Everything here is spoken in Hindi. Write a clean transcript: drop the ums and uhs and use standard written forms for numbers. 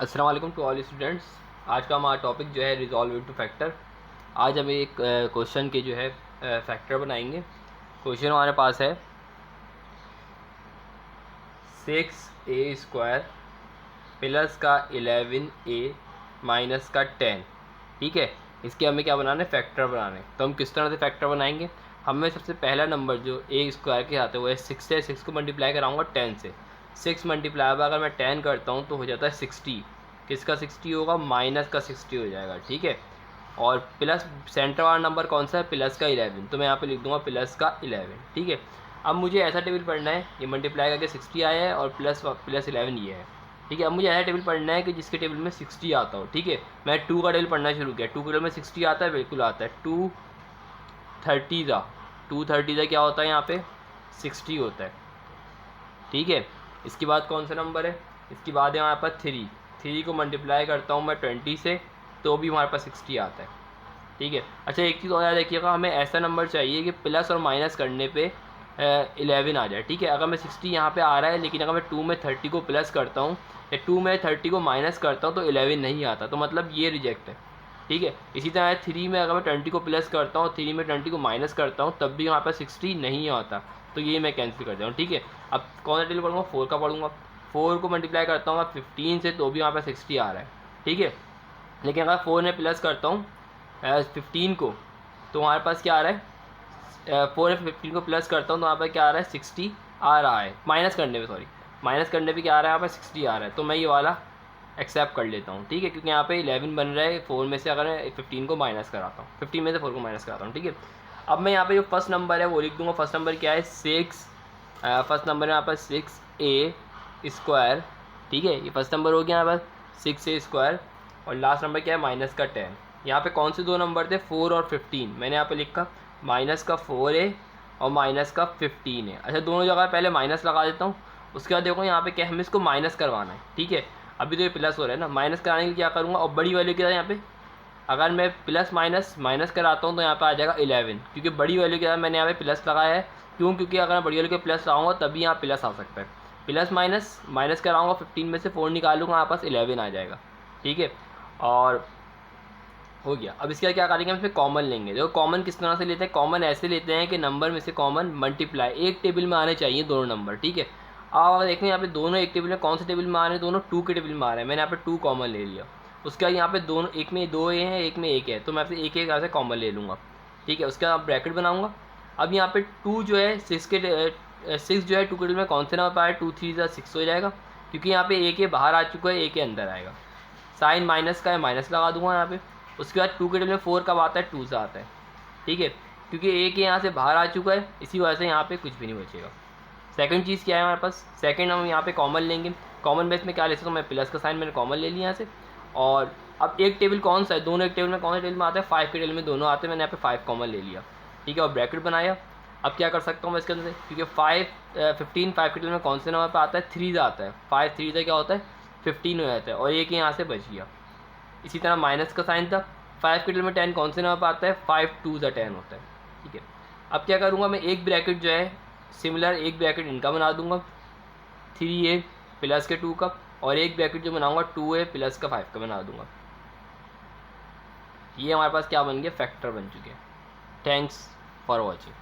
अस्सलाम वालेकुम टू ऑल स्टूडेंट्स। आज का हमारा टॉपिक जो है रिजॉल्व इनटू फैक्टर। आज हम एक क्वेश्चन के जो है फैक्टर बनाएंगे। क्वेश्चन हमारे पास है 6a² प्लस का 11a माइनस का 10। ठीक है, इसके हमें क्या बनाना है, फैक्टर बनाना है। तो हम किस तरह से फैक्टर बनाएंगे, हमें सबसे पहला नंबर जो a² के आते हुए 6 है, 6 को मल्टीप्लाई कराऊंगा 10 से। 6 मल्टीप्लाई अगर मैं 10 करता हूँ तो हो जाता है 60। किसका 60 होगा, माइनस का 60 हो जाएगा। ठीक है, और प्लस सेंटर वाला नंबर कौन सा है, प्लस का 11। तो मैं यहाँ पे लिख दूंगा प्लस का 11। ठीक है, अब मुझे ऐसा टेबल पढ़ना है, ये मल्टीप्लाई करके 60 आया है और प्लस 11 ये है। ठीक है, अब मुझे ऐसा टेबल पढ़ना है कि जिसके टेबल में 60 आता हो। ठीक है, मैं 2 का टेबल पढ़ना शुरू किया, 2 के टेबल में 60 आता है, बिल्कुल आता है। 230 क्या होता है, यहाँ पे 60 होता है। ठीक है, इसके बाद कौन सा नंबर है, इसके बाद है हमारे पास 3 को मल्टीप्लाई करता हूँ मैं 20 से, तो भी हमारे पास 60 आता है। ठीक है, अच्छा एक चीज़ और याद रखिएगा, हमें ऐसा नंबर चाहिए कि प्लस और माइनस करने पे 11 आ जाए। ठीक है, अगर मैं 60 यहाँ पे आ रहा है, लेकिन अगर मैं 2 में 30 को प्लस करता हूँ या 2 में 30 को माइनस करता हूँ तो 11 नहीं आता, तो मतलब ये रिजेक्ट है। ठीक है, इसी तरह 3 में अगर मैं 20 को प्लस करता हूँ, 3 में 20 को माइनस करता हूँ, तब भी यहाँ पर 60 नहीं आता, तो ये मैं कैंसिल कर दूँ। ठीक है, अब कौन सा टेबल पढ़ूँगा, 4 का पढ़ूँगा। 4 को मल्टीप्लाई करता हूँ 15 से, तो भी यहाँ पर 60 आ रहा है। ठीक है, लेकिन अगर 4 में प्लस करता हूँ 15 को, तो हमारे पास क्या आ रहा है, 4 में 15 को प्लस करता हूँ तो वहाँ पर क्या आ रहा है, 60 आ रहा है। माइनस करने पे माइनस करने पे क्या आ रहा है, यहाँ पर 60 आ रहा है, तो मैं ये वाला एक्सेप्ट कर लेता हूँ। ठीक है, क्योंकि यहाँ पे 11 बन रहा है 4 में से, अगर मैं 15 को माइनस कराता हूँ, 15 में से 4 को माइनस कराता हूँ। ठीक है, अब मैं यहाँ पे जो फर्स्ट नंबर है वो लिख दूँगा। फर्स्ट नंबर क्या है, 6। फर्स्ट नंबर है यहाँ पर 6a²। ठीक है, ये फर्स्ट नंबर हो गया यहाँ पर 6a², और लास्ट नंबर क्या है, माइनस का 10। यहाँ पे कौन से दो नंबर थे, 4 और 15। मैंने यहाँ पे लिखा माइनस का 4a और माइनस का 15 है। अच्छा, दोनों जगह पहले माइनस लगा देता हूँ, उसके बाद देखो यहाँ पे क्या है, हमें इसको माइनस करवाना है। ठीक है, अभी तो ये प्लस हो रहा है ना, माइनस कराने के लिए क्या करूँगा, और बड़ी वैल्यू क्या है यहाँ पे, अगर मैं प्लस माइनस माइनस कराता हूँ तो यहाँ पे आ जाएगा 11, क्योंकि बड़ी वैल्यू के साथ मैंने यहाँ पे प्लस लगाया है। क्यों, क्योंकि अगर मैं बड़ी वैल्यू के प्लस लगाऊंगा तभी यहाँ प्लस आ सकता है। प्लस माइनस माइनस कराऊंगा, 15 में से 4 निकालूंगा, यहाँ पास 11 आ जाएगा। ठीक है, और हो गया। अब इसके बाद क्या करेंगे, हम इसमें कॉमन लेंगे। देखो कॉमन किस तरह से लेते हैं, कॉमन ऐसे लेते हैं कि नंबर में से कॉमन मल्टीप्लाई, एक टेबल में आने चाहिए दोनों नंबर। ठीक है, अब अगर देखें यहाँ पे दोनों एक टेबल में, कौन से टेबल में आ रहे हैं, दोनों 2 के टेबल में आ रहे हैं। मैंने यहाँ पे 2 कॉमन ले लिया। उसके बाद यहाँ पे दोनों, एक में 2 ए हैं, एक में 1 है, तो मैं आपसे एक यहाँ से कॉमन ले लूँगा। ठीक है, उसके बाद ब्रैकेट बनाऊँगा। अब यहाँ पे 2 जो है 6 जो है 2 के टेबल में कौन से नंबर पर आया, 2 3 6 हो जाएगा, क्योंकि यहाँ पे एक बाहर आ चुका है, एक अंदर आएगा। साइन माइनस का है, माइनस लगा दूंगा यहाँ पे। उसके बाद 2 के टेबल में 4 कब आता है, 2 से आता है। ठीक है, क्योंकि एक यहाँ से बाहर आ चुका है, इसी वजह से यहाँ पे कुछ भी नहीं बचेगा। सेकंड चीज़ क्या है हमारे पास, सेकंड हम यहाँ पे कॉमन लेंगे। कॉमन बेस में क्या ले सकता हूँ मैं, प्लस का साइन मैंने कॉमन ले लिया यहाँ से। और अब एक टेबल कौन सा है, दोनों एक टेबल में, कौन सा टेबल में आता है, 5 के टेबल में दोनों आते हैं, मैंने यहाँ पे 5 कॉमन ले लिया। ठीक है, और ब्रैकेट बनाया। अब क्या कर सकता हूँ मैं इसके अंदर से, क्योंकि 15 के टेबल में कौन से नंबर पर आता है, 3 आता है। 5 3 से क्या होता है, 15 हो जाता है, और एक यहाँ से बच गया। इसी तरह माइनस का साइन था, 5 के टेबल में 10 कौन से नंबर पर आता है, 5 2 10 होता है। ठीक है, अब क्या करूँगा मैं, एक ब्रैकेट जो है सिमिलर, एक ब्रैकेट इनका बना दूंगा 3a प्लस के 2 का, और एक ब्रैकेट जो बनाऊंगा 2a प्लस का 5 का बना दूंगा। ये हमारे पास क्या बन गया, फैक्टर बन चुके हैं। Thanks for watching.